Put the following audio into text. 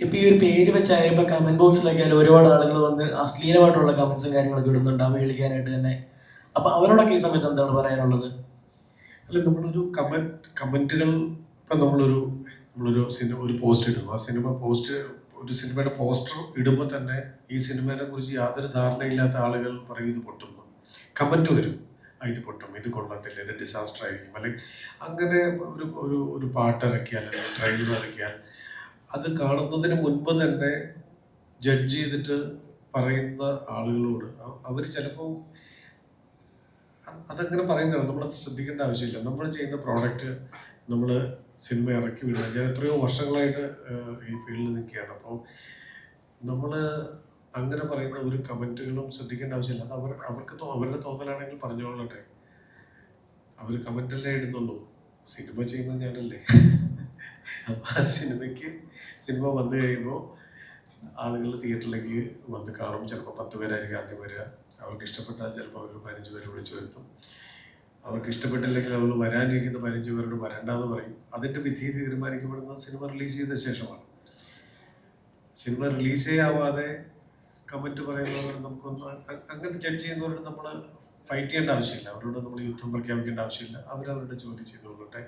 ഇപ്പൊ ഈ ഒരു പേര് വെച്ചായാലും ഇപ്പൊ കമന്റ് ബോക്സിലൊക്കെ ആയാലും ഒരുപാട് ആളുകൾ വന്ന് അശ്ലീലമായിട്ടുള്ള കമന്റ്സും കാര്യങ്ങളൊക്കെ ഇടുന്നുണ്ട് അവഹേളിക്കാനായിട്ട് തന്നെ. അപ്പൊ അവരോടൊക്കെ ഈ സമയത്ത് എന്താണ് പറയാനുള്ളത്? അല്ല, നമ്മളൊരു കമന്റുകൾ ഇപ്പം നമ്മളൊരു സിനിമ ഒരു പോസ്റ്റ് ഇടുന്നു. ആ ഒരു സിനിമയുടെ പോസ്റ്റർ ഇടുമ്പോൾ തന്നെ ഈ സിനിമയെ കുറിച്ച് യാതൊരു ധാരണയില്ലാത്ത ആളുകൾ പറയും ഇത് പൊട്ടുന്നു. കമന്റ് വരും, ഇത് പൊട്ടും, ഇത് കൊള്ളത്തില്ല, ഇത് ഡിസാസ്റ്റർ ആയിരിക്കും. അല്ലെങ്കിൽ അങ്ങനെ ഒരു ഒരു ഒരു പാട്ട് ഇറക്കിയാൽ അല്ലെങ്കിൽ ട്രെയിലർ ഇറക്കിയാൽ അത് കാണുന്നതിന് മുൻപ് തന്നെ ജഡ്ജ് ചെയ്തിട്ട് പറയുന്ന ആളുകളോട് അവർ ചിലപ്പോൾ അതങ്ങനെ പറയുന്നതാണ്. നമ്മളത് ശ്രദ്ധിക്കേണ്ട ആവശ്യമില്ല. നമ്മൾ ചെയ്യുന്ന പ്രോഡക്റ്റ് നമ്മൾ സിനിമ ഇറക്കി വിടുക. ഞാൻ എത്രയോ വർഷങ്ങളായിട്ട് ഈ ഫീൽഡിൽ നിൽക്കുകയാണ്. അപ്പോൾ നമ്മൾ അങ്ങനെ പറയുന്ന ഒരു കമൻറ്റുകളും ശ്രദ്ധിക്കേണ്ട ആവശ്യമില്ല. അത് അവരുടെ തോന്നലാണെങ്കിൽ പറഞ്ഞോളട്ടെ. അവർ കമൻറ്റല്ലേ ഇടുന്നുള്ളൂ, സിനിമ ചെയ്യുന്നത് ഞാനല്ലേ. അപ്പോൾ ആ സിനിമ വന്നു കഴിയുമ്പോൾ ആളുകൾ തിയേറ്ററിലേക്ക് വന്ന് കാണും. ചിലപ്പോൾ 10 പേരായിരിക്കും ആദ്യം വരിക. അവർക്ക് ഇഷ്ടപ്പെട്ടാൽ ചിലപ്പോൾ അവർ 15 പേരെ വിളിച്ചു വരുത്തും. അവർക്ക് ഇഷ്ടപ്പെട്ടില്ലെങ്കിൽ അവർ വരാനിരിക്കുന്ന 15 പേരോട് വരണ്ടെന്ന് പറയും. അതിൻ്റെ വിധി തീരുമാനിക്കപ്പെടുന്നത് സിനിമ റിലീസ് ചെയ്ത ശേഷമാണ്. സിനിമ റിലീസേ ആവാതെ കമൻറ്റ് പറയുന്നവരോട് നമുക്കൊന്നും അങ്ങനെ ജഡ്ജ് ചെയ്യുന്നവരോട് നമ്മൾ ഫൈറ്റ് ചെയ്യേണ്ട ആവശ്യമില്ല. അവരോട് നമ്മൾ യുദ്ധം പ്രഖ്യാപിക്കേണ്ട ആവശ്യമില്ല. അവരവരുടെ ജോലി ചെയ്തുകൊള്ളട്ടെ.